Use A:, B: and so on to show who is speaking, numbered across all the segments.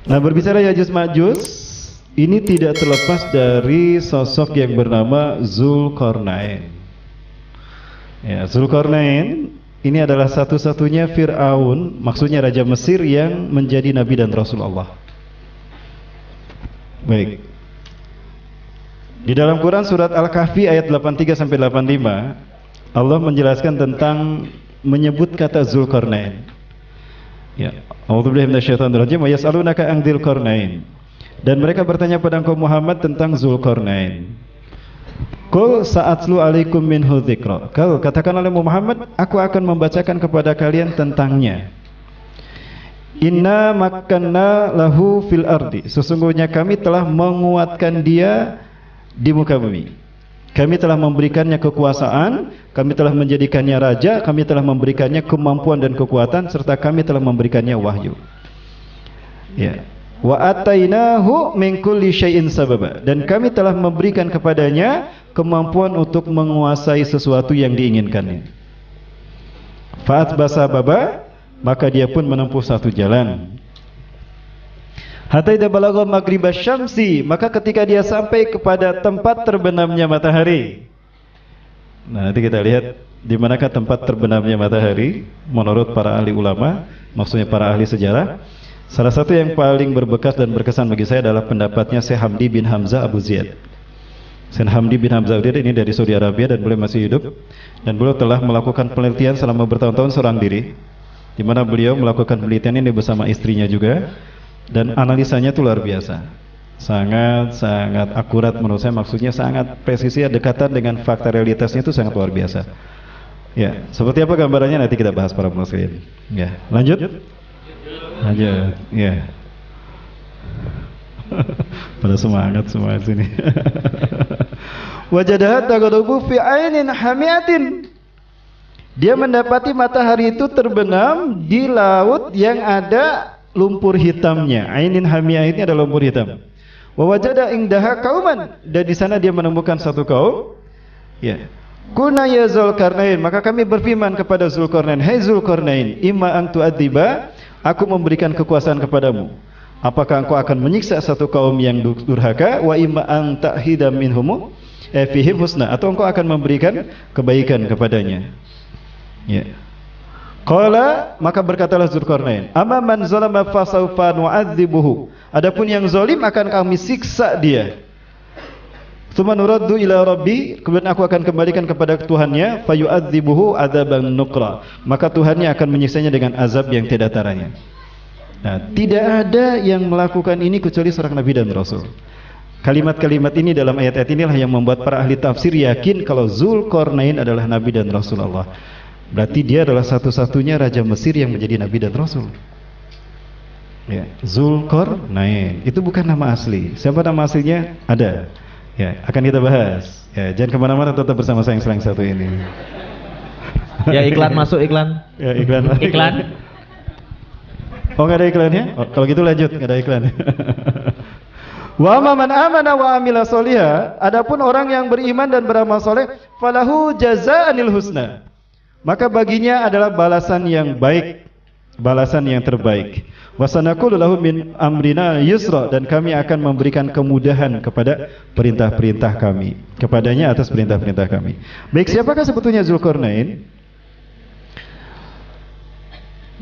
A: Nah, berbicara Ya'juj Ma'juj, ini tidak terlepas dari sosok yang bernama Zulkarnain. Ya, Zulkarnain ini adalah satu-satunya Fir'aun, maksudnya Raja Mesir yang menjadi Nabi dan Rasulullah. Baik. Di dalam Quran surat Al-Kahfi ayat 83 sampai 85, Allah menjelaskan tentang menyebut kata Zulkarnain. Ya, A'udzubillahi minasyaitonirrajim, wa yas'alunaka 'an Dzulqarnain. Dan mereka bertanya pada engkau Muhammad tentang Zulkarnain. Qul sa'atlu 'alaikum minhu dzikra. Kau katakan oleh Muhammad, aku akan membacakan kepada kalian tentangnya. Inna makkanna lahu fil ardi. Sesungguhnya kami telah menguatkan dia di muka bumi. Kami telah memberikannya kekuasaan, kami telah menjadikannya raja, kami telah memberikannya kemampuan dan kekuatan, serta kami telah memberikannya wahyu. Ya. Wa atainahu min kulli syai'in sababa. Dan kami telah memberikan kepadanya kemampuan untuk menguasai sesuatu yang diinginkannya. Fa'at basababa, maka dia pun menempuh satu jalan. Hatta idza balagha maghribasy syamsi, maka ketika dia sampai kepada tempat terbenamnya matahari. Nah, nanti kita lihat di manakah tempat terbenamnya matahari menurut para ahli ulama, maksudnya para ahli sejarah. Salah satu yang paling berbekas dan berkesan bagi saya adalah pendapatnya Syekh Hamdi bin Hamzah Abu Ziyad. Syekh Hamdi bin Hamzah Abu Ziyad ini dari Saudi Arabia dan beliau masih hidup, dan beliau telah melakukan penelitian selama bertahun-tahun seorang diri, di mana beliau melakukan penelitian ini bersama istrinya juga, dan analisanya itu luar biasa, sangat akurat menurut saya, maksudnya sangat presisi, dekatan dengan fakta realitasnya itu sangat luar biasa. Ya, seperti apa gambarannya nanti kita bahas para muslimin. Ya, lanjut. Ya. Pada semangat semua sini. Wajadahat tagharubu fi ainin hamiatin. Dia mendapati matahari itu terbenam di laut yang ada lumpur hitamnya. Ainin hamiyah ini adalah lumpur hitam. Wa wajada indaha qauman, dan di sana dia menemukan satu kaum. Ya. Qulna ya Zulkarnain, maka kami berfirman kepada Zulkarnain, hai Zulkarnain, imma an tu'adziba, aku memberikan kekuasaan kepadamu. Apakah engkau akan menyiksa satu kaum yang durhaka, wa imma an ta'hida minhum fihim husna, atau engkau akan memberikan kebaikan kepadanya. Ya. Qala, maka berkatalah Zulkarnain, amma man zalama fasawfa nu'adzibuhu. Adapun yang zalim akan kami siksa dia. Tsumma nuraddu ila rabbi, kemudian aku akan kembalikan kepada Tuhannya, fayu'adzibuhu adzaban nukra, maka Tuhannya akan menyiksanya dengan azab yang tidak taranya. Nah, tidak ada yang melakukan ini kecuali seorang nabi dan rasul. Kalimat-kalimat ini dalam ayat-ayat inilah yang membuat para ahli tafsir yakin kalau Zulkarnain adalah nabi dan rasulullah. Berarti dia adalah satu-satunya raja Mesir yang menjadi nabi dan rasul. Ya, Zulkarnain itu bukan nama asli. Siapa nama aslinya? Ada. Ya, akan kita bahas. Ya, jangan kemana-mana, tetap bersama saya yang selang satu ini.
B: Ya, iklan masuk, iklan.
A: Ya, iklan.
B: Iklan.
A: Oh, nggak ada iklannya? Oh, kalau gitu lanjut, nggak ada iklan. Wa man amana wa amila sholiha, adapun orang yang beriman dan beramal soleh, falahu jazaanil husna, maka baginya adalah balasan yang baik, balasan yang terbaik. Wasanaqulu lahu min amrina yusra, dan kami akan memberikan kemudahan kepada perintah-perintah kami, kepadanya atas perintah-perintah kami. Baik, siapakah sebetulnya Zulkarnain?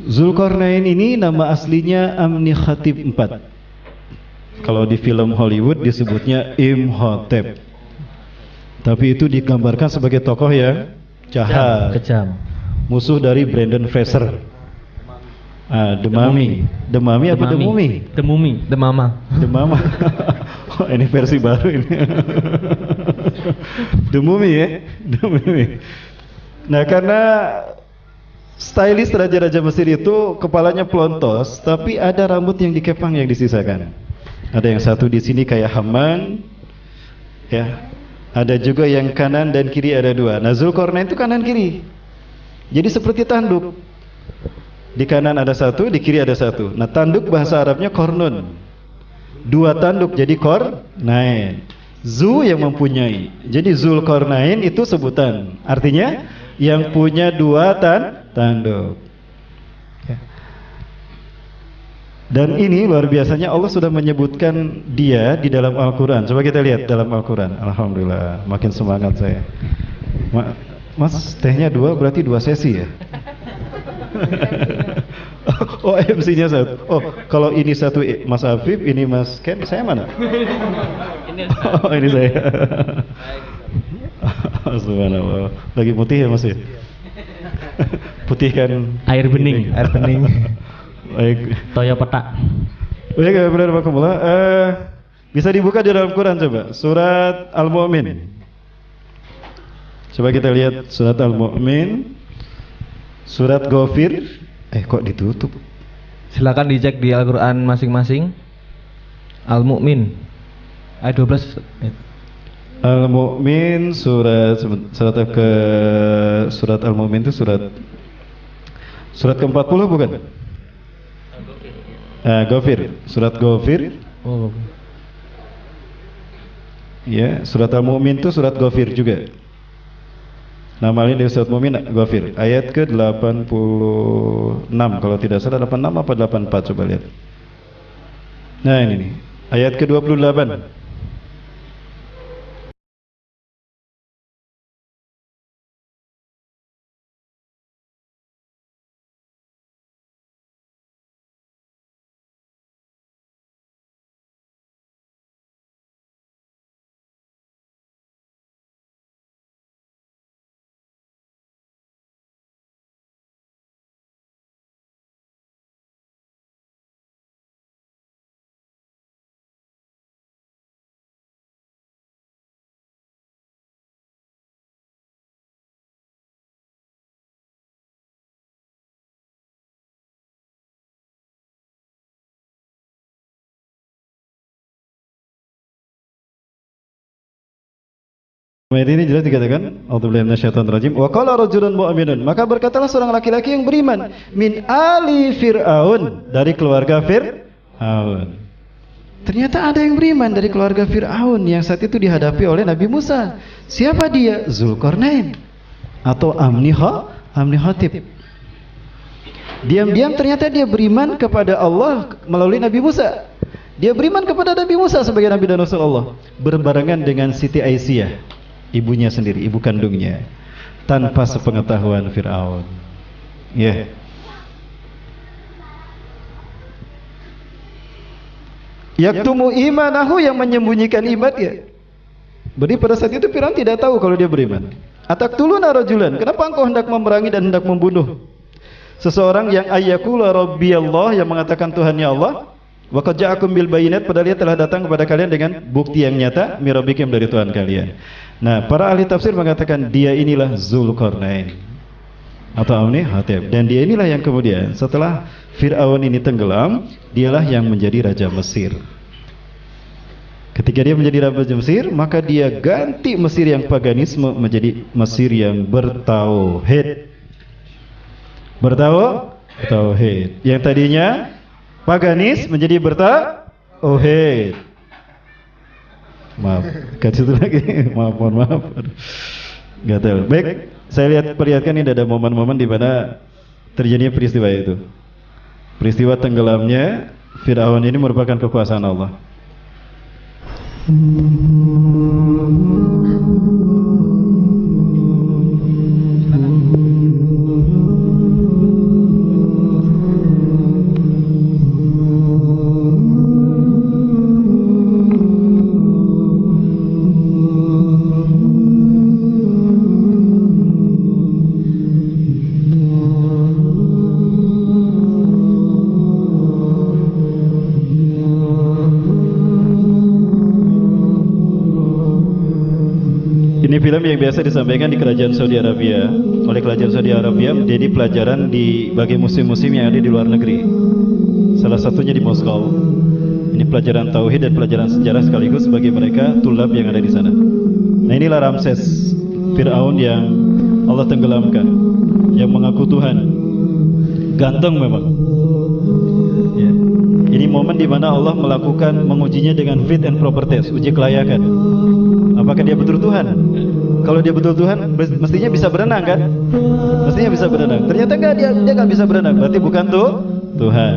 A: Zulkarnain ini nama aslinya Amnikhatib IV. Kalau di film Hollywood disebutnya Imhotep. Tapi itu digambarkan sebagai tokoh yang jahat,
B: kejam.
A: Musuh dari Brendan Fraser. The Mummy. The Mummy apa The Mummy?
B: The Mummy, The Mama.
A: The Mama. Oh, ini versi baru ini. The Mummy ya, The Mummy. Nah, karena stylish raja-raja Mesir itu kepalanya pelontos, tapi ada rambut yang dikepang yang disisakan. Ada yang satu di sini kayak Haman, ya. Ada juga yang kanan dan kiri ada dua. Nah, Zulkarnain itu kanan kiri. Jadi seperti tanduk. Di kanan ada satu, di kiri ada satu. Nah, tanduk bahasa Arabnya kornun. Dua tanduk jadi kornain. Zu yang mempunyai. Jadi Zulkarnain itu sebutan. Artinya yang punya dua tanduk. Dan ini luar biasanya Allah sudah menyebutkan dia di dalam Al-Quran. Coba kita lihat dalam Al-Quran. Alhamdulillah, makin semangat saya. Mas, tehnya 2 berarti 2 sesi ya? Oh, MC-nya 1. Oh, kalau ini 1 Mas Afif, ini Mas Ken, saya mana? Oh, ini saya. Subhanallah. Lagi putih ya Mas ya? Putihkan
B: Air bening. Air bening.
A: Baik.
B: Toyo petak.
A: Baik, benar Bakumullah. Bisa dibuka di dalam Quran coba. Surat Al-Mu'min. Coba kita lihat surat Al-Mu'min. Surat Ghafir. Kok ditutup?
B: Silakan dicek di Al-Qur'an masing-masing. Al-Mu'min. Ayat 12.
A: Al-Mu'min surat Al-Mu'min itu surat ke-40 bukan? Ghafir, surat Ghafir.
B: Oh.
A: Ya, surat Al-Mu'min itu surat Ghafir juga. Nama lain dari surat Mu'min Ghafir, ayat ke-86 kalau tidak salah, 86 apa 84, coba lihat. Nah ini nih, ayat ke-28. Ayat ini jelas dikatakan, A'udzubillahi minasyaitonir rajim. Wa qala rajulun mu'minun, maka berkatalah seorang laki-laki yang beriman, min ali Fir'aun, dari keluarga Fir'aun. Ternyata ada yang beriman dari keluarga Fir'aun yang saat itu dihadapi oleh Nabi Musa. Siapa dia? Zulkarnain atau Amnihatib. Diam-diam ternyata dia beriman kepada Allah melalui Nabi Musa. Dia beriman kepada Nabi Musa sebagai Nabi dan Rasul Allah, berbarengan dengan Siti Aisyah, ibunya sendiri, ibu kandungnya, tanpa sepengetahuan Fir'aun. Ya. Yaktumu imanahu, yang menyembunyikan imannya. Berarti pada saat itu Fir'aun tidak tahu kalau dia beriman. Ataktuluna rajulan, kenapa engkau hendak memerangi dan hendak membunuh seseorang yang ayyakula rabbiyallah, yang mengatakan Tuhannya Allah, wa qad ja'akum bil bayinat, padahal dia telah datang kepada kalian dengan bukti yang nyata, mirabikum, dari Tuhan kalian. Nah, para ahli tafsir mengatakan dia inilah Zulkarnain atau Amnihatib, dan dia inilah yang kemudian setelah Fir'aun ini tenggelam, dialah yang menjadi raja Mesir. Ketika dia menjadi raja Mesir, maka dia ganti Mesir yang paganisme menjadi Mesir yang bertauhid. Bertauhid. Yang tadinya paganis menjadi bertauhid. Maaf, kasih itu lagi. Mohon maaf. Gak tahu. Baik, saya perlihatkan ini ada momen-momen di mana terjadinya peristiwa itu. Peristiwa tenggelamnya Fir'aun ini merupakan kekuasaan Allah. Ini film yang biasa disampaikan di kerajaan Saudi Arabia, oleh kerajaan Saudi Arabia, menjadi pelajaran bagi muslim-muslim yang ada di luar negeri. Salah satunya di Moskow. Ini pelajaran tauhid dan pelajaran sejarah sekaligus bagi mereka tulab yang ada di sana. Nah, inilah Ramses, Fir'aun yang Allah tenggelamkan, yang mengaku Tuhan. Ganteng memang. Ya. Ini momen di mana Allah mengujinya dengan fit and proper test, uji kelayakan. Apakah dia betul Tuhan? Kalau dia betul Tuhan, mestinya bisa berenang kan? Mestinya bisa berenang. Ternyata enggak, dia enggak bisa berenang. Berarti bukan Tuhan.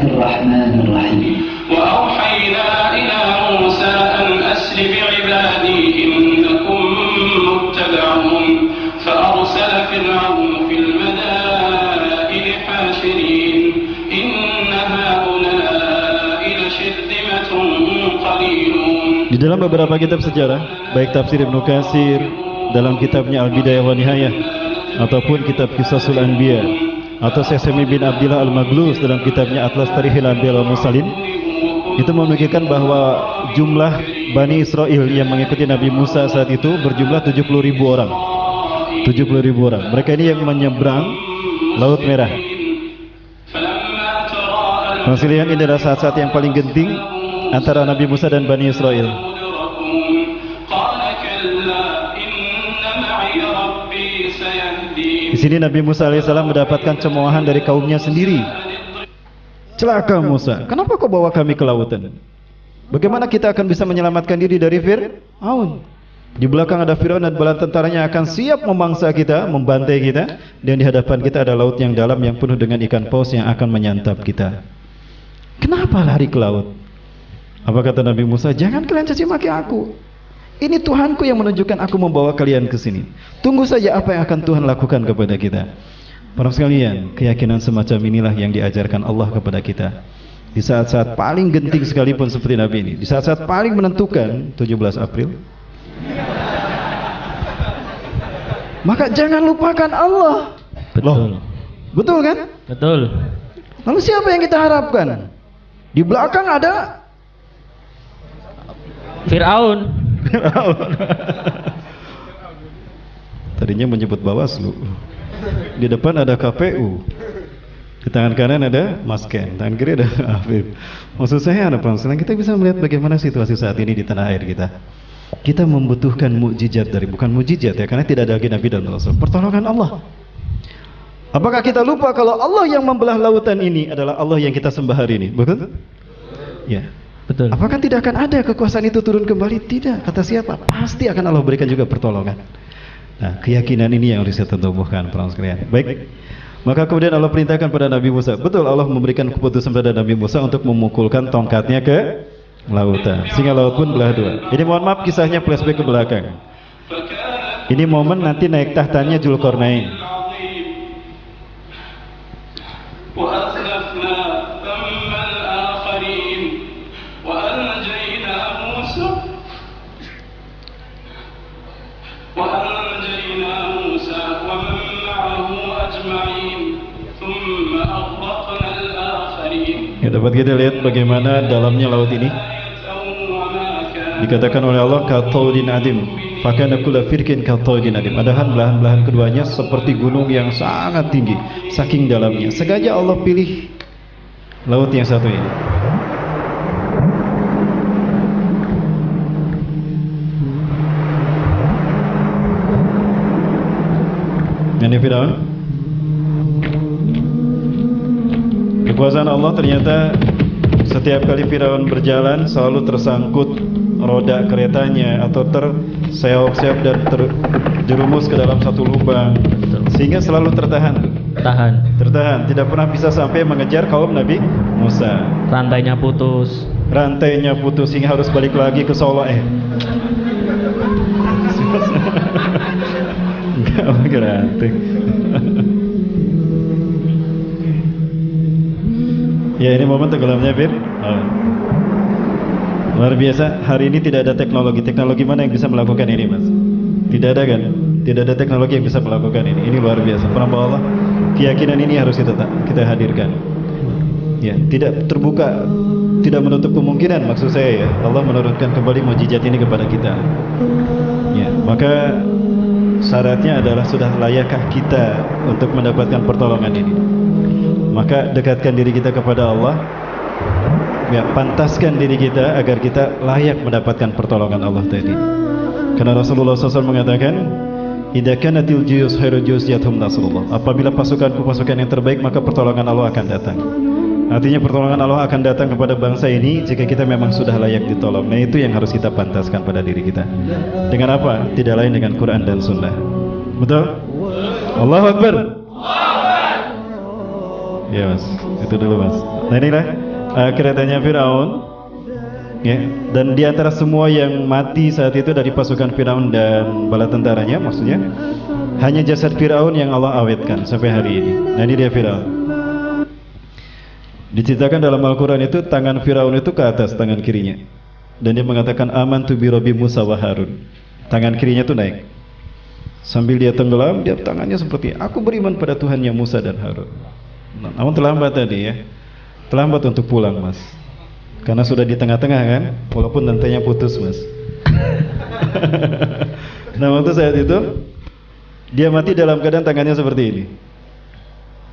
C: Bismillahirrahmanirrahim. Wa auhayna ila Musa an asri bi'ibadi innakum muttaba'un fa arsala fir'aun fil madaini hashirin inna haula'i lashirzimatun qalilun.
A: Di dalam beberapa kitab sejarah, baik tafsir Ibnu Katsir, dalam kitabnya Al-Bidayah wa Nihayah, ataupun kitab Qisasul Anbiya, atau Syekh Sami bin Abdillah Al-Maglus dalam kitabnya Atlas Tarikhil Anbiya wal Mursalin, itu menunjukkan bahwa jumlah Bani Israel yang mengikuti Nabi Musa saat itu berjumlah 70.000 orang. 70.000 orang. Mereka ini yang menyeberang Laut Merah. Maksudnya ini adalah saat-saat yang paling genting antara Nabi Musa dan Bani Israel. Di sini Nabi Musa alaihissalam mendapatkan cemoohan dari kaumnya sendiri. Celaka Musa, kenapa kau bawa kami ke lautan? Bagaimana kita akan bisa menyelamatkan diri dari Fir'aun? Di belakang ada Fir'aun dan bala tentaranya akan siap memangsa kita, membantai kita, dan di hadapan kita ada laut yang dalam yang penuh dengan ikan paus yang akan menyantap kita. Kenapa lari ke laut? Apa kata Nabi Musa? Jangan kalian caci maki aku. Ini Tuhanku yang menunjukkan aku membawa kalian ke sini. Tunggu saja apa yang akan Tuhan lakukan kepada kita. Para sekalian, keyakinan semacam inilah yang diajarkan Allah kepada kita. Di saat-saat paling genting sekalipun seperti Nabi ini, di saat-saat paling menentukan, 17 April, maka jangan lupakan Allah.
B: Betul.
A: Betul kan?
B: Betul.
A: Lalu siapa yang kita harapkan? Di belakang ada
B: Fir'aun.
A: Tadinya menyebut Bawaslu. Di depan ada KPU. Di tangan kanan ada Mas Ken, tangan kiri ada Afif. Maksud saya apa? Sekarang kita bisa melihat bagaimana situasi saat ini di tanah air kita. Kita membutuhkan mukjizat dari, bukan mukjizat ya, karena tidak ada lagi Nabi dan Rasul. Pertolongan Allah. Apakah kita lupa kalau Allah yang membelah lautan ini adalah Allah yang kita sembah hari ini? Betul? Ya.
B: Betul.
A: Apakah tidak akan ada kekuasaan itu turun kembali? Tidak. Kata siapa? Pasti akan Allah berikan juga pertolongan. Nah, keyakinan ini yang harus kita tumbuhkan, para sekalian. Baik. Maka kemudian Allah perintahkan pada Nabi Musa. Betul, Allah memberikan keputusan pada Nabi Musa untuk memukulkan tongkatnya ke lautan, sehingga laut pun belah dua. Ini mohon maaf kisahnya flashback ke belakang. Ini momen nanti naik tahtanya Dzulqarnain. Ya, dapat kita lihat bagaimana dalamnya laut ini. Dikatakan oleh Allah kataudin adim, fakana kullu firqin kataudin adim. Padahal belahan-belahan keduanya seperti gunung yang sangat tinggi, saking dalamnya. Sengaja Allah pilih laut yang satu ini. Ini Firaun. Kekuasaan Allah ternyata setiap kali Firaun berjalan selalu tersangkut roda keretanya atau terseok-seok dan terjerumus ke dalam satu lubang. Sehingga selalu tertahan, tidak pernah bisa sampai mengejar kaum Nabi Musa.
B: Rantainya putus
A: Sehingga harus balik lagi ke Solo. Enggak berarti. Ya, ini momen tenggelamnya Fir. Luar biasa. Hari ini tidak ada teknologi. Teknologi mana yang bisa melakukan ini, Mas? Tidak ada kan? Tidak ada teknologi yang bisa melakukan ini. Ini luar biasa. Penambah Allah. Keyakinan ini harus kita hadirkan. Ya, tidak terbuka, tidak menutup kemungkinan, maksud saya ya. Allah menurunkan kembali mukjizat ini kepada kita. Ya, maka syaratnya adalah sudah layakkah kita untuk mendapatkan pertolongan ini. Maka dekatkan diri kita kepada Allah. Ya, pantaskan diri kita agar kita layak mendapatkan pertolongan Allah tadi. Karena Rasulullah SAW mengatakan, "Idza kanatil juyus khairu juyusyathum nasrullah." Apabila pasukan yang terbaik, maka pertolongan Allah akan datang. Artinya pertolongan Allah akan datang kepada bangsa ini jika kita memang sudah layak ditolong. Nah, itu yang harus kita pantaskan pada diri kita. Dengan apa? Tidak lain dengan Quran dan Sunnah. Betul? Allahu Akbar. Ya Mas, itu dulu Mas. Nah inilah keretanya Firaun. Ya, dan di antara semua yang mati saat itu dari pasukan Firaun dan bala tentaranya, maksudnya hanya jasad Firaun yang Allah awetkan sampai hari ini. Nah ini dia Firaun. Diceritakan dalam Al-Quran itu tangan Firaun itu ke atas tangan kirinya, dan dia mengatakan amantu bi Rabbi Musa wa Harun. Tangan kirinya itu naik sambil dia tenggelam, dia tangannya seperti aku beriman pada Tuhannya Musa dan Harun. Namun terlambat tadi ya, terlambat untuk pulang Mas, karena sudah di tengah-tengah kan, walaupun rantainya putus Mas. Nah waktu saat itu dia mati dalam keadaan tangannya seperti ini.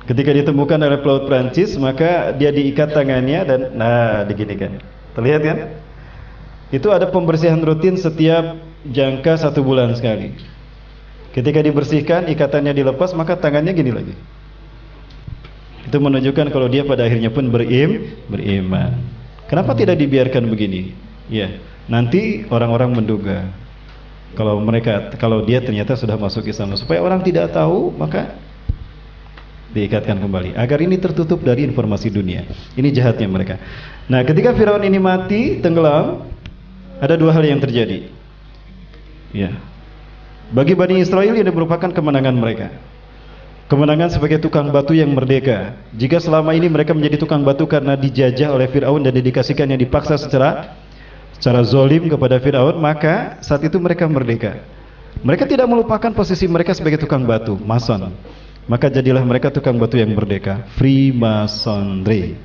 A: Ketika ditemukan oleh pelaut Prancis, maka dia diikat tangannya dan nah diginikan. Terlihat kan? Itu ada pembersihan rutin setiap jangka 1 bulan sekali. Ketika dibersihkan, ikatannya dilepas, maka tangannya gini lagi. Itu menunjukkan kalau dia pada akhirnya pun beriman. Kenapa tidak dibiarkan begini? Ya, nanti orang-orang menduga kalau dia ternyata sudah masuk Islam. Supaya orang tidak tahu, maka diikatkan kembali agar ini tertutup dari informasi dunia. Ini jahatnya mereka. Nah, ketika Firaun ini mati, tenggelam, ada 2 hal yang terjadi. Ya. Bagi Bani Israel ini merupakan kemenangan mereka. Kemenangan sebagai tukang batu yang merdeka. Jika selama ini mereka menjadi tukang batu karena dijajah oleh Firaun dan didikasikan yang dipaksa secara zolim kepada Firaun, maka saat itu mereka merdeka. Mereka tidak melupakan posisi mereka sebagai tukang batu, mason. Maka jadilah mereka tukang batu yang merdeka, Freemasonry.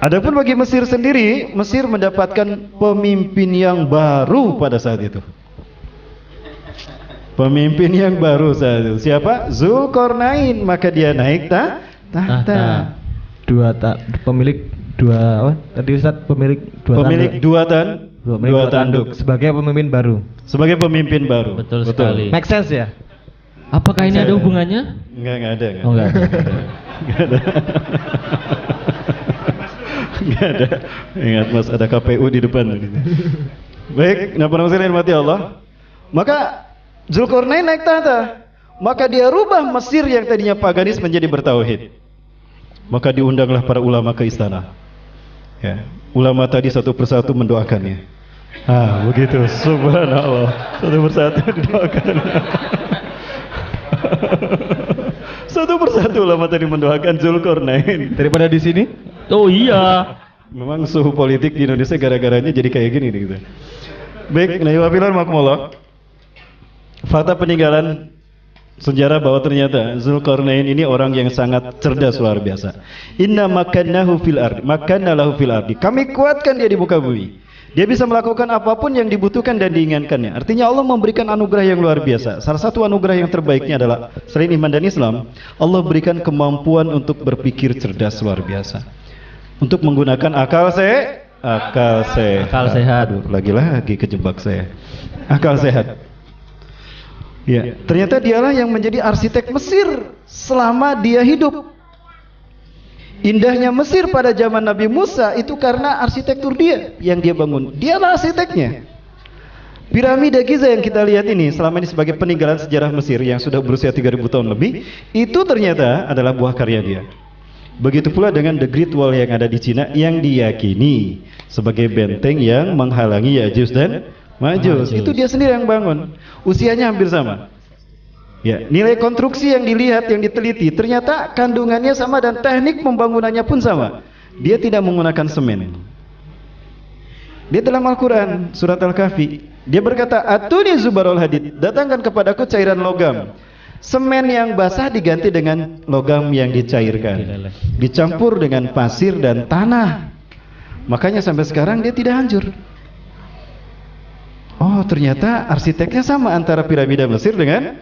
A: Adapun bagi Mesir sendiri, Mesir mendapatkan pemimpin yang baru pada saat itu. Pemimpin yang baru saat itu. Siapa? Zulkarnain. Maka dia naik tahta.
D: Pemilik dua tadi Ustaz, pemilik dua tanduk sebagai pemimpin baru.
A: Sebagai pemimpin baru.
B: Betul sekali.
D: Make sense ya?
B: Apakah ini ada hubungannya?
A: Enggak ada.
B: Oh, enggak ada.
A: Enggak ada. Ingat Mas, ada KPU di depan. Baik, nah para muslimin mati Allah. Maka Zulkarnain naik tahta. Maka dia rubah Mesir yang tadinya paganis menjadi bertauhid. Maka diundanglah para ulama ke istana. Ya, ulama tadi satu persatu mendoakannya. Begitu. Subhanallah. Satu persatu didoakan. Satu persatu ulama tadi mendoakan Zulkarnain.
D: Daripada di sini?
B: Oh iya.
A: Memang suhu politik di Indonesia gara-garanya jadi kayak gini gitu. Baik, nah wabillahi makumullah. Fakta peninggalan sejarah bahwa ternyata Zulkarnain ini orang yang sangat cerdas luar biasa. Inna makannahu fil ardi, makanna lahu fil ardi. Kami kuatkan dia di muka bumi. Dia bisa melakukan apapun yang dibutuhkan dan diinginkannya. Artinya Allah memberikan anugerah yang luar biasa. Salah satu anugerah yang terbaiknya adalah selain iman dan Islam, Allah berikan kemampuan untuk berpikir cerdas luar biasa. Untuk menggunakan akal sehat. Aduh, lagi kejebak saya. Akal sehat. Ya, ternyata dialah yang menjadi arsitek Mesir selama dia hidup. Indahnya Mesir pada zaman Nabi Musa itu karena arsitektur dia yang dia bangun. Dialah arsiteknya. Piramida Giza yang kita lihat ini selama ini sebagai peninggalan sejarah Mesir yang sudah berusia 3000 tahun lebih, itu ternyata adalah buah karya dia. Begitu pula dengan The Great Wall yang ada di Cina yang diyakini sebagai benteng yang menghalangi Ya'juj dan Ma'juj. Itu dia sendiri yang bangun. Usianya hampir sama. Ya, nilai konstruksi yang dilihat, yang diteliti, ternyata kandungannya sama dan teknik pembangunannya pun sama. Dia tidak menggunakan semen. Dia dalam Al-Quran, surat Al-Kahfi, dia berkata, Atuni zubarul hadid, datangkan kepadaku cairan logam. Semen yang basah diganti dengan logam yang dicairkan, dicampur dengan pasir dan tanah. Makanya sampai sekarang dia tidak hancur. Oh, ternyata arsiteknya sama antara piramida Mesir dengan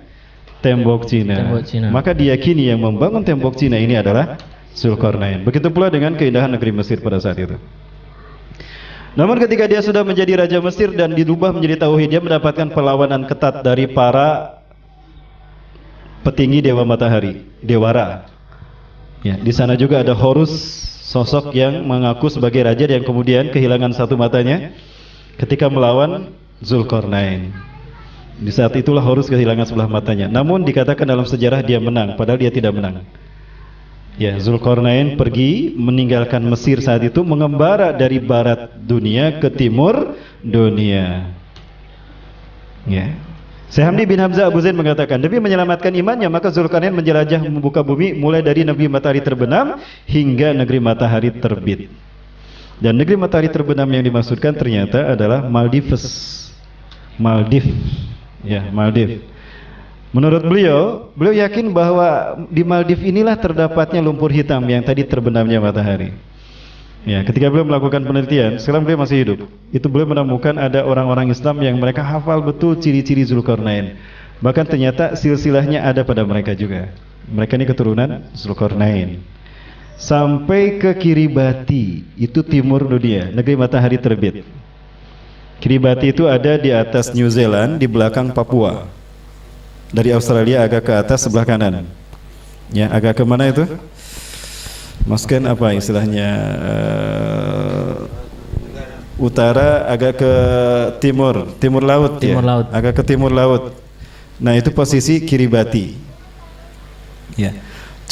A: tembok Cina. Maka diyakini yang membangun tembok Cina ini adalah Zulkarnain. Begitu pula dengan keindahan negeri Mesir pada saat itu. Namun ketika dia sudah menjadi raja Mesir dan dirubah menjadi tauhid, dia mendapatkan perlawanan ketat dari para petinggi dewa matahari, Dewara. Ya, di sana juga ada Horus, sosok yang mengaku sebagai raja dan kemudian kehilangan satu matanya ketika melawan Zulkarnain. Di saat itulah Horus kehilangan sebelah matanya. Namun dikatakan dalam sejarah dia menang, padahal dia tidak menang. Ya, Zulkarnain pergi meninggalkan Mesir saat itu, mengembara dari barat dunia ke timur dunia. Ya. Syekh Hamdi bin Hamzah Abu Zaid mengatakan, demi menyelamatkan imannya maka Zulkarnain menjelajah membuka bumi mulai dari negeri matahari terbenam hingga negeri matahari terbit. Dan negeri matahari terbenam yang dimaksudkan ternyata adalah Maldives. Ya, Maldives. Menurut beliau yakin bahwa di Maldives inilah terdapatnya lumpur hitam yang tadi terbenamnya matahari. Ya, ketika beliau melakukan penelitian, sekarang beliau masih hidup. Itu beliau menemukan ada orang-orang Islam yang mereka hafal betul ciri-ciri Zulkarnain. Bahkan ternyata silsilahnya ada pada mereka juga. Mereka ini keturunan Zulkarnain. Sampai ke Kiribati, itu timur dunia, negeri matahari terbit. Kiribati itu ada di atas New Zealand, di belakang Papua. Dari Australia agak ke atas sebelah kanan. Ya, agak ke mana itu? Maskan apa istilahnya? Utara agak ke timur laut ya.
B: Laut.
A: Agak ke timur laut. Nah, itu posisi Kiribati. Ya.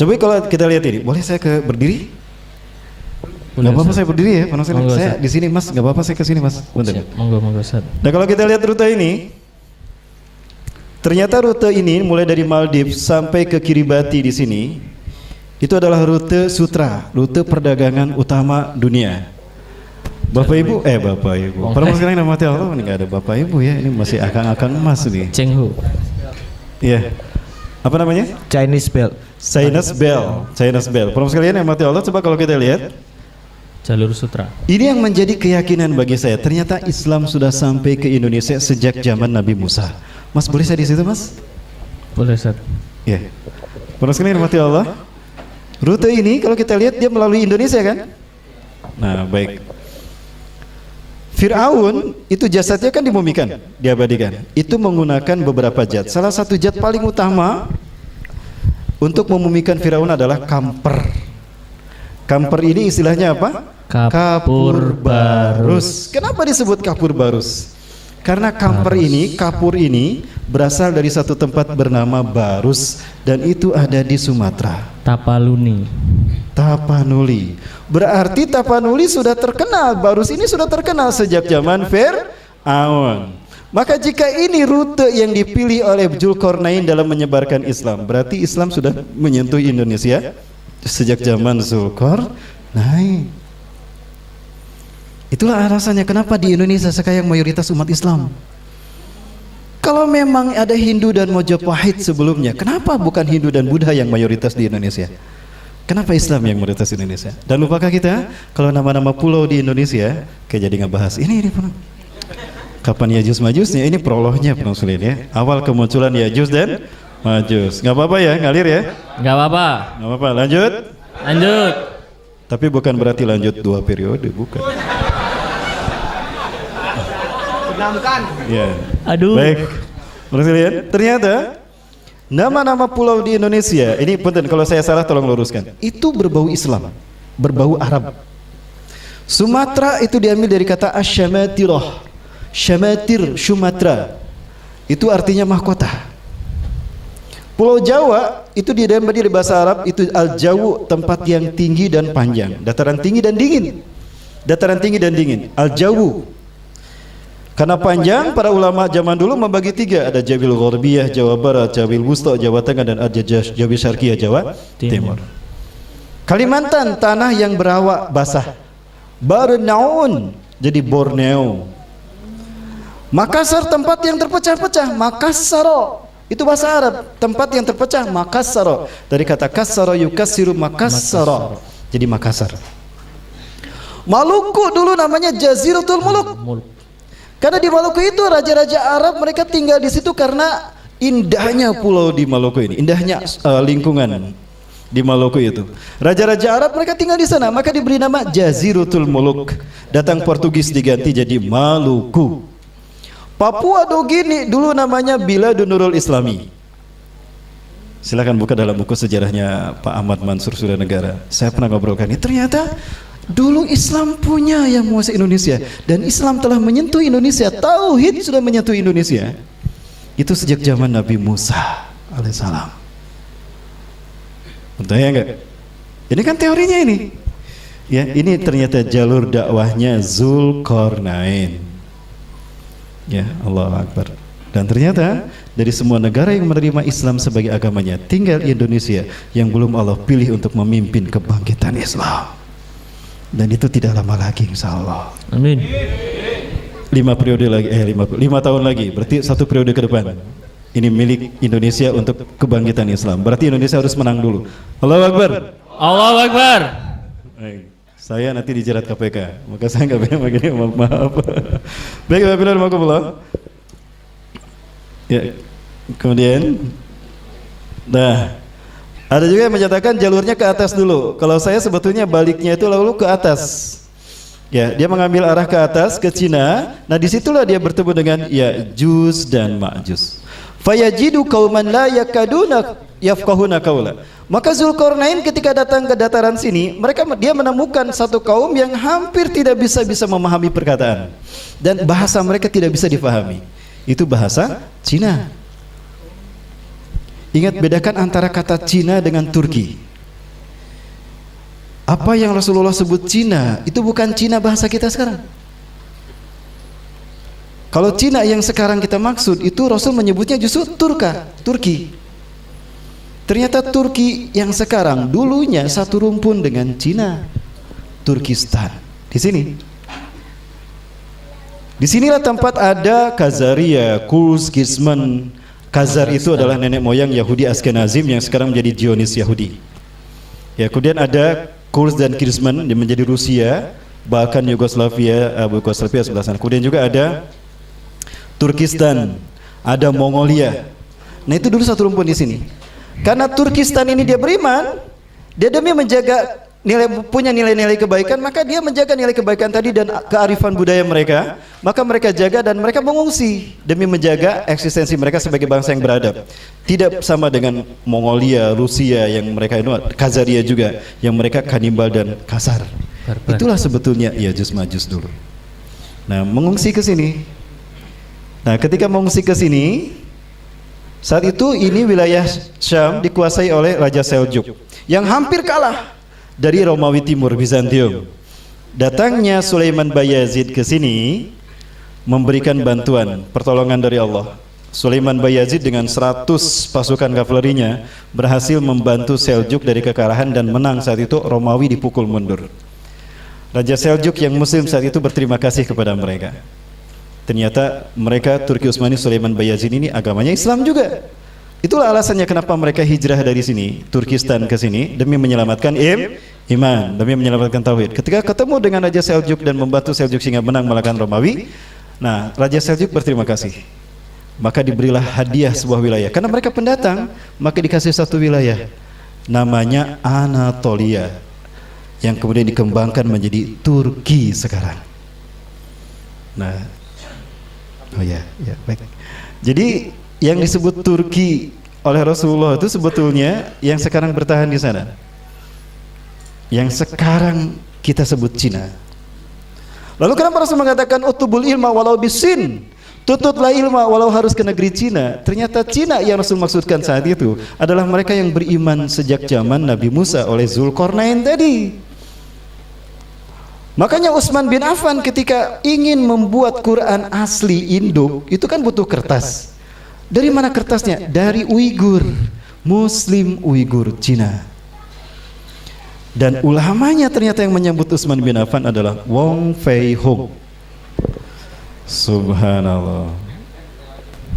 A: Coba kalau kita lihat ini, boleh saya berdiri? Enggak apa-apa saya berdiri ya, Pak Nasir. Saya di sini Mas, enggak apa-apa saya ke sini Mas. Bentar.
B: Monggo Ustaz.
A: Nah, kalau kita lihat rute ini, ternyata rute ini mulai dari Maldives sampai ke Kiribati di sini. Itu adalah rute sutra, rute perdagangan utama dunia. Bapak Ibu, para muslimin yang dirahmati Allah, ini nggak ada Bapak Ibu ya, ini masih akang-akang emas nih.
B: Cheng Hu.
A: Iya. Apa namanya?
D: Chinese belt.
A: Chinese belt. Para muslimin yang dirahmati Allah, coba kalau kita lihat
B: Jalur sutra.
A: ini yang menjadi keyakinan bagi saya. Ternyata Islam sudah sampai ke Indonesia sejak zaman Nabi Musa. Mas, boleh saya di situ, Mas?
B: Boleh, Ustaz.
A: Iya. Para muslimin yang dirahmati Allah, rute ini kalau kita lihat dia melalui Indonesia kan? Nah, baik. Fir'aun itu jasadnya kan dimumikan, diabadikan. Itu menggunakan beberapa zat. Salah satu zat paling utama untuk memumikan Fir'aun adalah kamper. Kamper ini istilahnya apa? Kapur barus. Kenapa disebut kapur barus? Karena kapur ini berasal dari satu tempat bernama Barus dan itu ada di Sumatera. Tapanuli. Berarti Tapanuli sudah terkenal, Barus ini sudah terkenal sejak zaman Fir'aun. Maka jika ini rute yang dipilih oleh Zulkarnain dalam menyebarkan Islam, berarti Islam sudah menyentuh Indonesia sejak zaman Zulkarnain. Itulah alasannya kenapa di Indonesia sekarang mayoritas umat Islam. Kalau memang ada Hindu dan Mojopahit sebelumnya, kenapa bukan Hindu dan Buddha yang mayoritas di Indonesia? Kenapa Islam yang mayoritas di Indonesia? Dan lupakah kita kalau nama-nama pulau di Indonesia, kayak jadi ngebahas ini kapan Yajus Majusnya? Ini prolognya pengusulin ya. Awal kemunculan Yajus dan Majus. Nggak apa-apa ya, ngalir ya?
B: Nggak apa-apa.
A: Nggak apa-apa. Lanjut. Tapi bukan berarti lanjut 2 periode, bukan. Ya.
B: Aduh.
A: Baik. Pengusulin. Ternyata nama-nama pulau di Indonesia ini punten kalau saya salah tolong luruskan. Itu berbau Islam, berbau Arab. Sumatera itu diambil dari kata asyamatirah. Syamatir, Sumatera. Itu artinya mahkota. Pulau Jawa itu diambil dari bahasa Arab itu al-jawu, tempat yang tinggi dan panjang, dataran tinggi dan dingin. Dataran tinggi dan dingin, al-jawu. Karena panjang, para ulama zaman dulu membagi 3, ada Jabil Ghorbiyah, Jawa Barat, Jabil Wusta, Jawa Tengah, dan ada Jabil Syarqiyah, Jawa Timur. Kalimantan, tanah yang berawak basah. Borneo, jadi Borneo. Makassar, tempat yang terpecah-pecah, Makassaro. Itu bahasa Arab, tempat yang terpecah, Makassaro. Dari kata kassaro yukassiru Makassaro, jadi Makassar. Maluku dulu namanya Jaziratul Muluk. Karena di Maluku itu raja-raja Arab mereka tinggal di situ karena indahnya pulau di Maluku ini, indahnya lingkungan di Maluku itu. Raja-raja Arab mereka tinggal di sana, maka diberi nama Jaziratul Muluk. Datang Portugis diganti jadi Maluku. Papua Nugini dulu namanya Biladun Nurul Islami. Silakan buka dalam buku sejarahnya Pak Ahmad Mansur Suranegara. Saya pernah ngobrolkan ini. Ternyata dulu Islam punya yang menguasai Indonesia dan Islam telah menyentuh Indonesia. Tauhid sudah menyentuh Indonesia. Itu sejak zaman Nabi Musa alaihissalam. Betul ya enggak? Ini kan teorinya ini. Ya, ini ternyata jalur dakwahnya Zulkarnain. Ya, Allahu Akbar. Dan ternyata dari semua negara yang menerima Islam sebagai agamanya, tinggal Indonesia yang belum Allah pilih untuk memimpin kebangkitan Islam. Dan itu tidak lama lagi, insya Allah.
B: Amin.
A: 5 periode lagi, 5 tahun lagi, berarti 1 periode ke depan. Ini milik Indonesia untuk kebangkitan Islam. Berarti Indonesia harus menang dulu. Allahu Akbar.
B: Allahu Akbar.
A: Baik. Saya nanti dijerat KPK, maka saya nggak pengen begini, maaf. Baik, Bapak. Ya, kemudian, nah, ada juga yang menyatakan jalurnya ke atas dulu. Kalau saya sebetulnya baliknya itu lalu ke atas. Ya, dia mengambil arah ke atas ke Cina. Nah, disitulah dia bertemu dengan Ya'juj dan Ma'juj. Fayajidu qauman la yakaduna yafqahuna qaula. Maka Zulkarnain ketika datang ke dataran sini, dia menemukan satu kaum yang hampir tidak bisa memahami perkataan, dan bahasa mereka tidak bisa difahami. Itu bahasa Cina. Ingat, bedakan antara kata Cina dengan Turki. Apa yang Rasulullah sebut Cina itu bukan Cina bahasa kita sekarang. Kalau Cina yang sekarang kita maksud itu Rasul menyebutnya justru Turki. Ternyata Turki yang sekarang dulunya satu rumpun dengan Cina, Turkistan. Di sini. Disinilah tempat ada Khazaria, Kurs, Kisman. Khazar itu adalah nenek moyang Yahudi Askenazim yang sekarang menjadi Zionis Yahudi. Ya, kemudian ada Kurs dan Kisman yang menjadi Rusia, bahkan Yugoslavia sebelah sana. Kemudian juga ada Turkistan, ada Mongolia. Nah, itu dulu satu rumpun di sini. Karena Turkistan ini dia beriman, dia demi menjaga punya nilai-nilai kebaikan, maka dia menjaga nilai kebaikan tadi dan kearifan budaya mereka, maka mereka jaga dan mereka mengungsi demi menjaga eksistensi mereka sebagai bangsa yang beradab. Tidak sama dengan Mongolia, Rusia yang mereka itu Khazaria juga, yang mereka kanibal dan kasar. Itulah sebetulnya Ya'juj Ma'juj dulu. Nah, mengungsi ke sini. Nah, ketika mengungsi ke sini, saat itu ini wilayah Syam dikuasai oleh Raja Seljuk yang hampir kalah dari Romawi Timur, Bizantium. Datangnya Sulaiman Bayazid ke sini memberikan bantuan, pertolongan dari Allah. Sulaiman Bayazid dengan 100 pasukan kavalerinya berhasil membantu Seljuk dari kekalahan dan menang. Saat itu Romawi dipukul mundur. Raja Seljuk yang muslim saat itu berterima kasih kepada mereka. Ternyata mereka Turki Utsmani Sulaiman Bayazid ini agamanya Islam juga. Itulah alasannya kenapa mereka hijrah dari sini, Turkistan ke sini, demi menyelamatkan iman, demi menyelamatkan tauhid. Ketika ketemu dengan Raja Seljuk dan membantu Seljuk sehingga menang mengalahkan Romawi, nah, Raja Seljuk berterima kasih. Maka diberilah hadiah sebuah wilayah. Karena mereka pendatang, maka dikasih satu wilayah namanya Anatolia, yang kemudian dikembangkan menjadi Turki sekarang. Nah, oh ya, baik. Jadi yang disebut Turki oleh Rasulullah itu sebetulnya yang sekarang bertahan di sana, yang sekarang kita sebut Cina. Lalu kenapa Rasul mengatakan utubul ilma walau bisin, tutuplah ilmu walau harus ke negeri Cina? Ternyata Cina yang Rasul maksudkan saat itu adalah mereka yang beriman sejak zaman Nabi Musa oleh Zulkarnain tadi. Makanya Utsman bin Affan ketika ingin membuat Quran asli induk itu kan butuh kertas. Dari mana kertasnya? Dari Uighur, Muslim Uighur Cina. Dan ulamanya ternyata yang menyambut Utsman bin Affan adalah Wong Fei Hung. Subhanallah.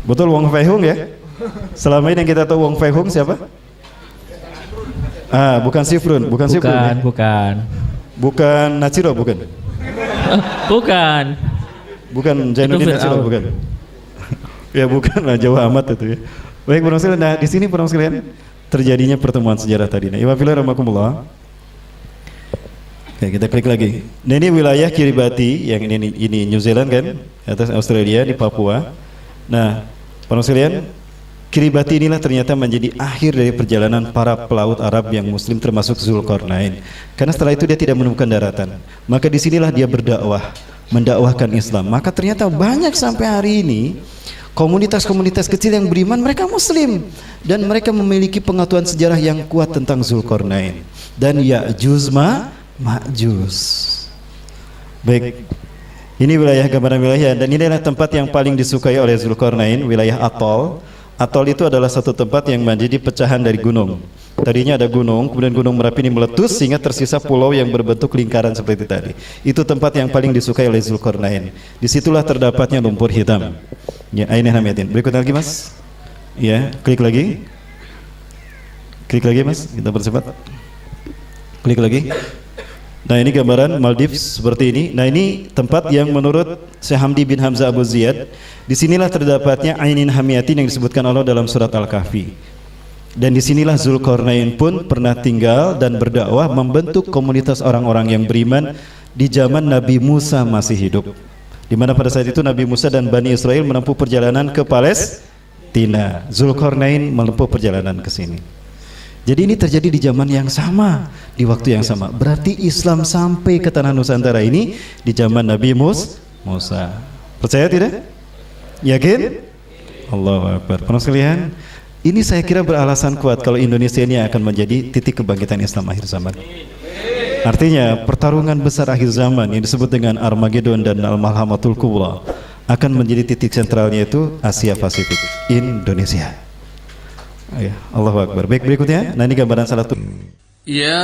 A: Betul Wong Fei Hung ya? Selama ini yang kita tahu Wong Fei Hung siapa? Bukan Sifrun, bukan Sifrun. Ya? Bukan Nachiro, bukan.
B: Bukan.
A: Bukan Zainuddin Nachiro, bukan. Ya bukan lah, jauh amat itu ya. Baik, Bro sekalian. Nah, di sini Bro sekalian terjadinya pertemuan sejarah tadi. Nah, Iwafillah rahmakumullah. Oke, kita klik lagi. Nah, ini wilayah Kiribati yang ini New Zealand kan, atas Australia di Papua. Nah, Bro sekalian, Kiribati inilah ternyata menjadi akhir dari perjalanan para pelaut Arab yang Muslim termasuk Zulkarnain. Karena setelah itu dia tidak menemukan daratan. Maka disinilah dia berdakwah, mendakwahkan Islam. Maka ternyata banyak sampai hari ini Komunitas-komunitas kecil yang beriman mereka muslim dan mereka memiliki pengetahuan sejarah yang kuat tentang Zulkarnain dan Ya'juj Ma'juj. Baik, ini wilayah gambaran wilayah dan ini adalah tempat yang paling disukai oleh Zulkarnain, wilayah Atol. Atol itu adalah satu tempat yang menjadi pecahan dari gunung. Tadinya ada gunung, kemudian gunung Merapi ini meletus sehingga tersisa pulau yang berbentuk lingkaran seperti tadi. Itu tempat yang paling disukai oleh Zulkarnain. Disitulah terdapatnya lumpur hitam. Ya, Ainul Hamiatin. Berikutnya lagi Mas. Ya, klik lagi. Klik lagi Mas, kita bercepat. Klik lagi. Nah ini gambaran Maldives seperti ini. Nah ini tempat yang menurut Syekh Hamdi bin Hamzah Abu Ziyad, disinilah terdapatnya Ainul Hamiatin yang disebutkan Allah dalam surat Al-Kahfi. Dan disinilah Zulkarnain pun pernah tinggal dan berdakwah membentuk komunitas orang-orang yang beriman di zaman Nabi Musa masih hidup. Di mana pada saat itu Nabi Musa dan Bani Israel menempuh perjalanan ke Palestina. Zulkarnain menempuh perjalanan ke sini. Jadi ini terjadi di zaman yang sama, di waktu yang sama. Berarti Islam sampai ke tanah Nusantara ini di zaman Nabi Musa. Percaya tidak? Yakin? Allahu Akbar. Penuh sekalian, ini saya kira beralasan kuat kalau Indonesia ini akan menjadi titik kebangkitan Islam akhir zaman. Artinya pertarungan besar akhir zaman yang disebut dengan Armageddon dan Al-Malhamatul Kubra akan menjadi titik sentralnya itu Asia Pasifik, Indonesia. Ya, Allahu Akbar. Baik, berikutnya. Nah ini gambaran salah satu.
C: Ya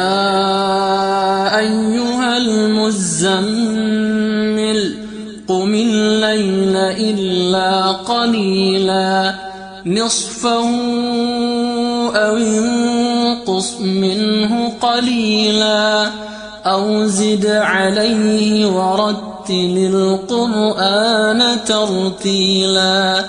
C: ayyuhal muzammil qumil layla illa qalila nisfahu aw inqus minhu qalila aw zid alayhi warattilil qur'ana tartila.